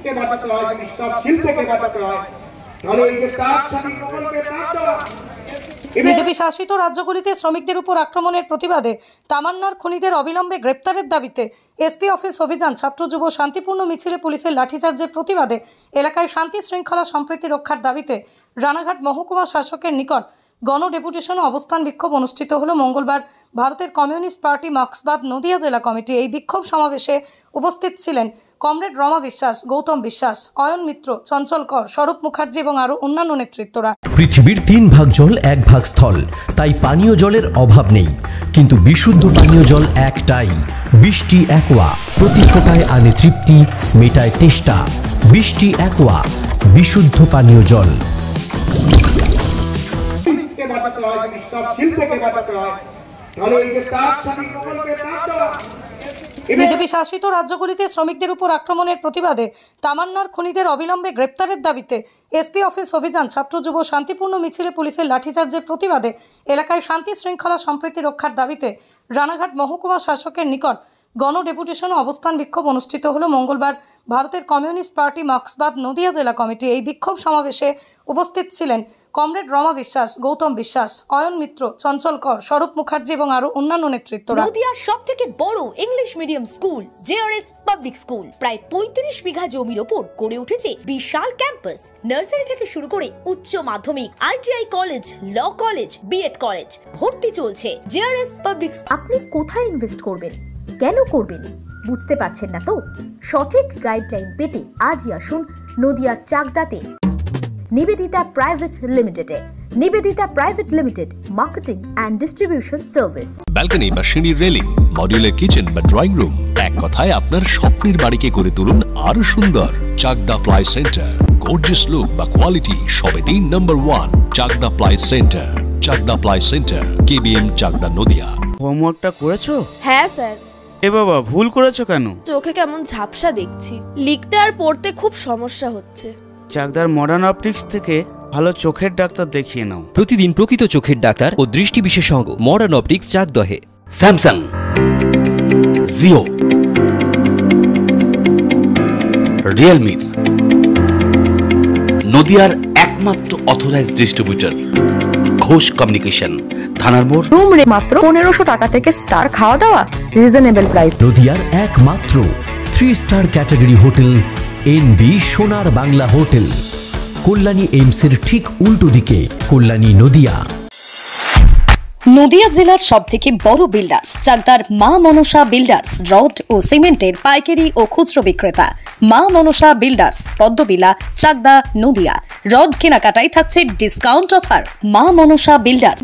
সংস্কৃতিকে বাঁচাতে হয়, যদি সব শিল্পকে বাঁচাতে হয়, তাহলে এই যে তার স্বাধীন প্রকল্পে বিজেপি শাসিত রাজ্যগুলিতে শ্রমিকদের উপর আক্রমণের প্রতিবাদে তামান্নার খুনিদের অবিলম্বে গ্রেপ্তারের দাবিতে এসপি অফিস অভিযান, ছাত্র যুব শান্তিপূর্ণ মিছিলে পুলিশের লাঠিচার্জের প্রতিবাদে এলাকায় শান্তি শৃঙ্খলা সম্প্রীতি রক্ষার দাবিতে রানাঘাট মহকুমা শাসকের নিকট গণডেপুটেশন ও অবস্থান বিক্ষোভ অনুষ্ঠিত হলো মঙ্গলবার। ভারতের কমিউনিস্ট পার্টি মার্ক্সবাদ নদিয়া জেলা কমিটি এই বিক্ষোভ সমাবেশে উপস্থিত ছিলেন কমরেড রমা বিশ্বাস, গৌতম বিশ্বাস, অয়ন মিত্র, চঞ্চল কর, স্বরূপ মুখার্জি এবং আরও অন্যান্য নেতৃত্বরা। পৃথিবীর 3 ভাগ জল 1 ভাগ স্থল, তাই পানীয় জলের অভাব নেই, কিন্তু বিশুদ্ধ পানীয় জল একটাই, বৃষ্টি অ্যাকোয়া। প্রতি ফোঁটায় আনে তৃপ্তি, মেটায় তেষ্টা। বৃষ্টি অ্যাকোয়া, বিশুদ্ধ পানীয় জল। বাঁচাতে হয়, যদি সব শিল্পকে বাঁচাতে হয়, তাহলে এই যে তার স্বাধীন প্রকল্পে বিজেপি শাসিত রাজ্যগুলিতে শ্রমিকদের উপর আক্রমণের প্রতিবাদে তামান্নার খুনিদের অবিলম্বে গ্রেপ্তারের দাবিতে এসপি অফিস অভিযান, ছাত্র যুব শান্তিপূর্ণ মিছিলে পুলিশের লাঠিচার্জের প্রতিবাদে এলাকায় শান্তি শৃঙ্খলা সম্প্রীতি রক্ষার দাবিতে রানাঘাট মহকুমা শাসকের নিকট গণডেপুটেশন ও অবস্থান বিক্ষোভ অনুষ্ঠিত হলো মঙ্গলবার। ভারতের কমিউনিস্ট পার্টি মার্ক্সবাদ নদিয়া জেলা কমিটি এই বিক্ষোভ সমাবেশে উপস্থিত ছিলেন কমরেড রমা বিশ্বাস, গৌতম বিশ্বাস, অয়ন মিত্র, চঞ্চল কর, স্বরূপ মুখার্জি এবং আরও অন্যান্য নেতৃত্বরা। নদিয়ার সবথেকে বড় English medium school JRS public school প্রায় 35 বিঘা জমির ওপর গড়ে উঠেছে বিশাল ক্যাম্পাস। নার্সারি থেকে শুরু করে উচ্চ মাধ্যমিক, ITI college, law college, BEd college ভর্তি চলছে। JRS public. আপনি কোথায় ইনভেস্ট করবেন, কেন করবেন বুঝতে পারছেন না তো? সঠিক গাইডলাইন পেতে আজই আসুন নদিয়ার চাকদাতে নিবেদিতা প্রাইভেট লিমিটেডে। Nivedita private limited, marketing and distribution service. Balcony বা সিঁড়ির রেলিং, মডিউলার কিচেন বা ড্রয়িং রুম, এক কথায় আপনার স্বপ্নের বাড়িকে করে তুলুন আরো সুন্দর। Chakdah ply centre, gorgeous look বা কোয়ালিটি সবে 3 number 1 Chakdah ply centre. Chakdah ply centre, KBM, Chakdah, Nadia. হোমওয়ার্কটা করেছো? হ্যাঁ স্যার। এ বাবা, ভুল করেছো কেন? চোখে কেমন ঝাপসা দেখছি, লিখতে আর পড়তে খুব সমস্যা হচ্ছে। চাকদার মডার্ন অপটিক্স থেকে ভালো চোখের ডাক্তার দেখিয়ে নাও। প্রতিদিন প্রকৃত চোখের ডাক্তার ও দৃষ্টি বিশেষজ্ঞ মডার্ন অপটিক্স, চাকদহে। স্যামসাং, জিও, রিয়েলমি, নদিয়ার একমাত্র অথরাইজড ডিস্ট্রিবিউটর ঘোষ কমিউনিকেশন, থানার মোড়। রুম রে মাত্র 1500 টাকা থেকে স্টার, খাওয়া দাওয়া রিজনেবল প্রাইস। নদিয়ার একমাত্র 3 স্টার ক্যাটাগরি হোটেল এনবি সোনার বাংলা হোটেল, কল্যাণী এইমসের ঠিক উল্টো দিকে, কল্যাণী, নদিয়া। নদিয়া জেলার সবথেকে বড় বিল্ডার্স চাকদার মা মনসা বিল্ডার্স, রড ও সিমেন্টের পাইকারি ও খুচরো বিক্রেতা। মা মনসা বিল্ডার্স, পদ্মবিলা, চাকদা, নদিয়া। রড কেনাকাটায় থাকছে ডিসকাউন্ট অফার। মা মনসা বিল্ডার্স।